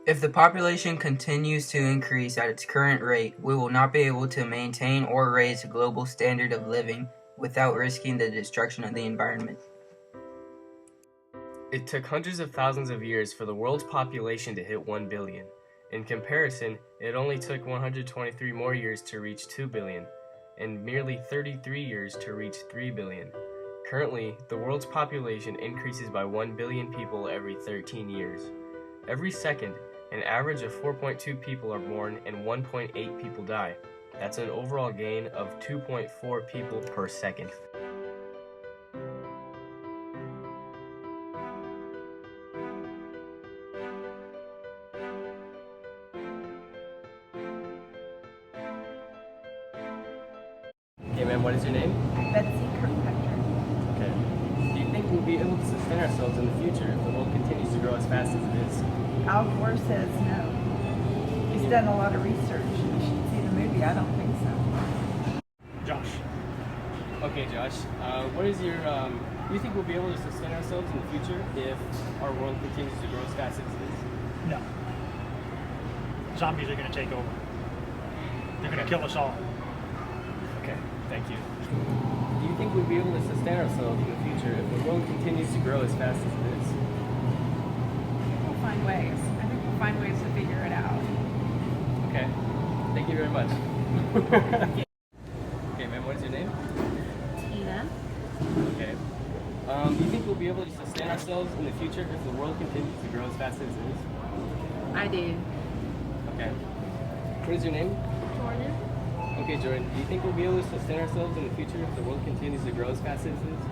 If the population continues to increase at its current rate, we will not be able to maintain or raise a global standard of living without risking the destruction of the environment. It took hundreds of thousands of years for the world's population to hit 1 billion. In comparison, it only took 123 more years to reach 2 billion, and merely 33 years to reach 3 billion. Currently, the world's population increases by 1 billion people every 13 years. Every second, an average of 4.2 people are born and 1.8 people die. That's an overall gain of 2.4 people per second. Okay, ma'am, what is your name? Betsy Kirkpatrick. Okay. Do you think we'll be able to sustain ourselves in the future if the world continues to grow as fast as it is? Al Gore says no. He's done a lot of research. You should see the movie. I don't think so. Josh. Okay, Josh. What is your, do you think we'll be able to sustain ourselves in the future if our world continues to grow as fast as it is? No. Zombies are going to take over. They're going to kill us all. Okay, thank you. Do you think we'll be able to sustain ourselves in the future if the world continues to grow as fast as it is? We'll find ways. I think we'll find ways to figure it out. Okay, thank you very much. Okay, ma'am, what is your name? Tina? Okay. Do you think we'll be able to sustain ourselves in the future if the world continues to grow as fast as it is? I do. Okay. What is your name? Jordan? Okay, Jordan, do you think we'll be able to sustain ourselves in the future if the world continues to grow as fast as it is?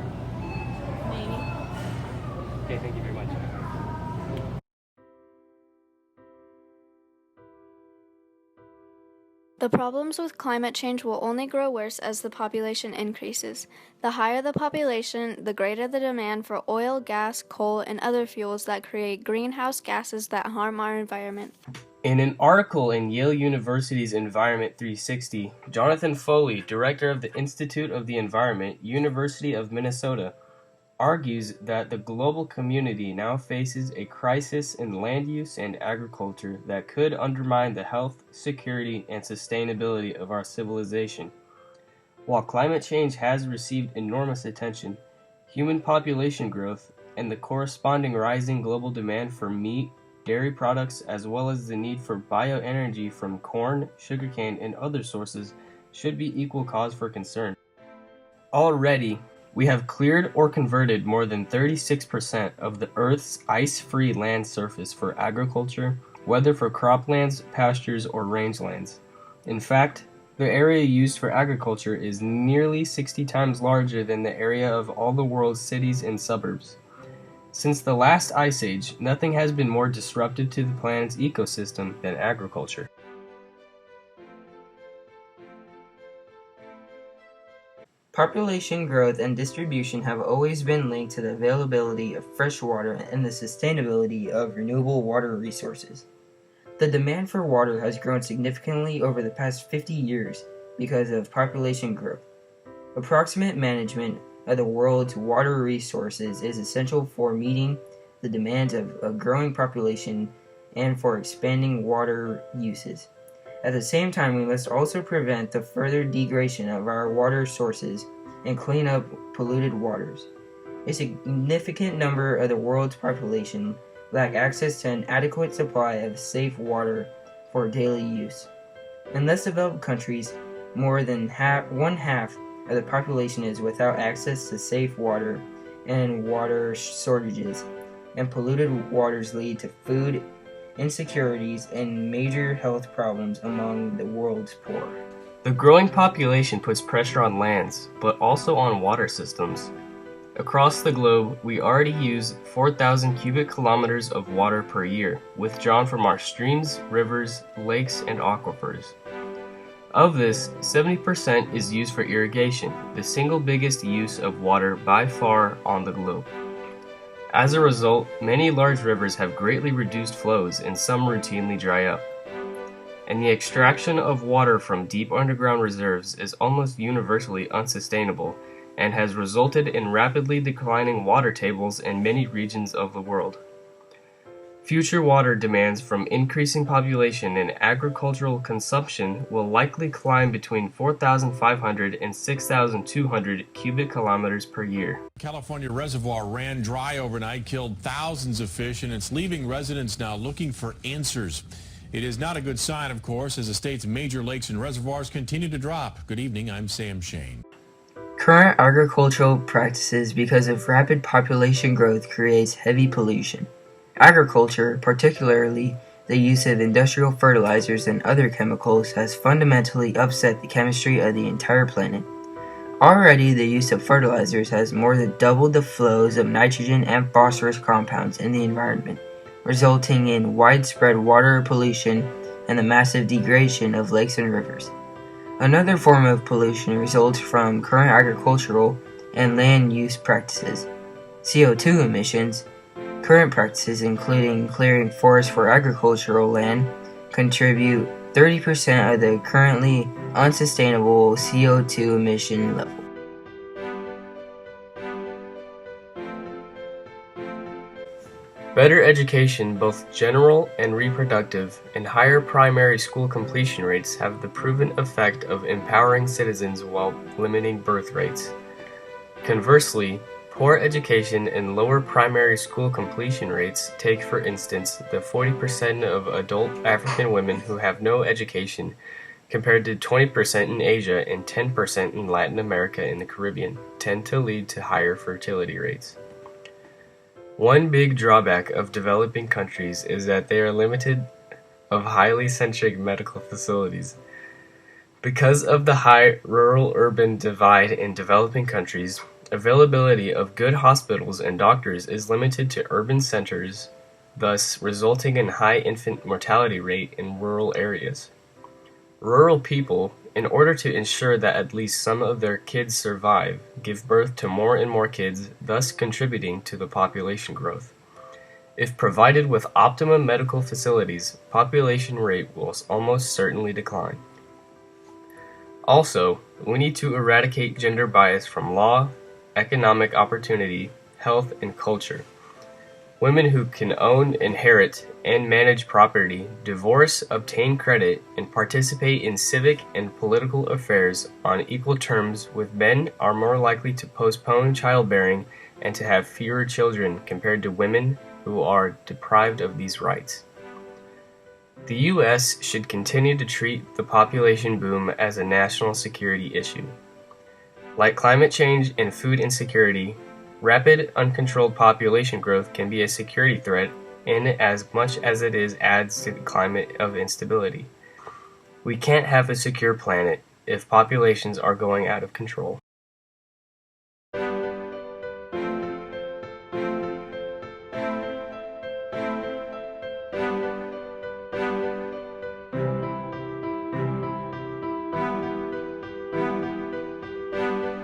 Maybe. Okay, thank you very much. The problems with climate change will only grow worse as the population increases. The higher the population, the greater the demand for oil, gas, coal, and other fuels that create greenhouse gases that harm our environment. In an article in Yale University's Environment 360, Jonathan Foley, director of the Institute of the Environment, University of Minnesota, argues that the global community now faces a crisis in land use and agriculture that could undermine the health, security, and sustainability of our civilization. While climate change has received enormous attention, human population growth and the corresponding rising global demand for meat, dairy products, as well as the need for bioenergy from corn, sugarcane, and other sources should be equal cause for concern. Already, we have cleared or converted more than 36% of the Earth's ice-free land surface for agriculture, whether for croplands, pastures, or rangelands. In fact, the area used for agriculture is nearly 60 times larger than the area of all the world's cities and suburbs. Since the last ice age, nothing has been more disruptive to the planet's ecosystem than agriculture. Population growth and distribution have always been linked to the availability of fresh water and the sustainability of renewable water resources. The demand for water has grown significantly over the past 50 years because of population growth. Approximate management of the world's water resources is essential for meeting the demands of a growing population and for expanding water uses. At the same time, we must also prevent the further degradation of our water sources and clean up polluted waters. A significant number of the world's population lack access to an adequate supply of safe water for daily use. In less developed countries, more than one half of the population is without access to safe water, and water shortages and polluted waters lead to food insecurities and major health problems among the world's poor. The growing population puts pressure on lands, but also on water systems. Across the globe, we already use 4,000 cubic kilometers of water per year, withdrawn from our streams, rivers, lakes, and aquifers. Of this, 70% is used for irrigation, the single biggest use of water by far on the globe. As a result, many large rivers have greatly reduced flows and some routinely dry up. And the extraction of water from deep underground reserves is almost universally unsustainable and has resulted in rapidly declining water tables in many regions of the world. Future water demands from increasing population and agricultural consumption will likely climb between 4,500 and 6,200 cubic kilometers per year. California reservoir ran dry overnight, killed thousands of fish, and it's leaving residents now looking for answers. It is not a good sign, of course, as the state's major lakes and reservoirs continue to drop. Good evening, I'm Sam Shane. Current agricultural practices because of rapid population growth creates heavy pollution. Agriculture, particularly the use of industrial fertilizers and other chemicals, has fundamentally upset the chemistry of the entire planet. Already, the use of fertilizers has more than doubled the flows of nitrogen and phosphorus compounds in the environment, resulting in widespread water pollution and the massive degradation of lakes and rivers. Another form of pollution results from current agricultural and land use practices. CO2 emissions. Current practices, including clearing forests for agricultural land, contribute 30% of the currently unsustainable CO2 emission level. Better education, both general and reproductive, and higher primary school completion rates have the proven effect of empowering citizens while limiting birth rates. Conversely, poor education and lower primary school completion rates take, for instance, the 40% of adult African women who have no education, compared to 20% in Asia and 10% in Latin America and the Caribbean, tend to lead to higher fertility rates. One big drawback of developing countries is that they are limited of highly centric medical facilities. Because of the high rural-urban divide in developing countries, availability of good hospitals and doctors is limited to urban centers, thus resulting in high infant mortality rate in rural areas. Rural people, in order to ensure that at least some of their kids survive, give birth to more and more kids, thus contributing to the population growth. If provided with optimum medical facilities, population rate will almost certainly decline. Also, we need to eradicate gender bias from law, economic opportunity, health, and culture. Women who can own, inherit, and manage property, divorce, obtain credit, and participate in civic and political affairs on equal terms with men are more likely to postpone childbearing and to have fewer children compared to women who are deprived of these rights. The U.S. should continue to treat the population boom as a national security issue. Like climate change and food insecurity, rapid, uncontrolled population growth can be a security threat in as much as it adds to the climate of instability. We can't have a secure planet if populations are going out of control.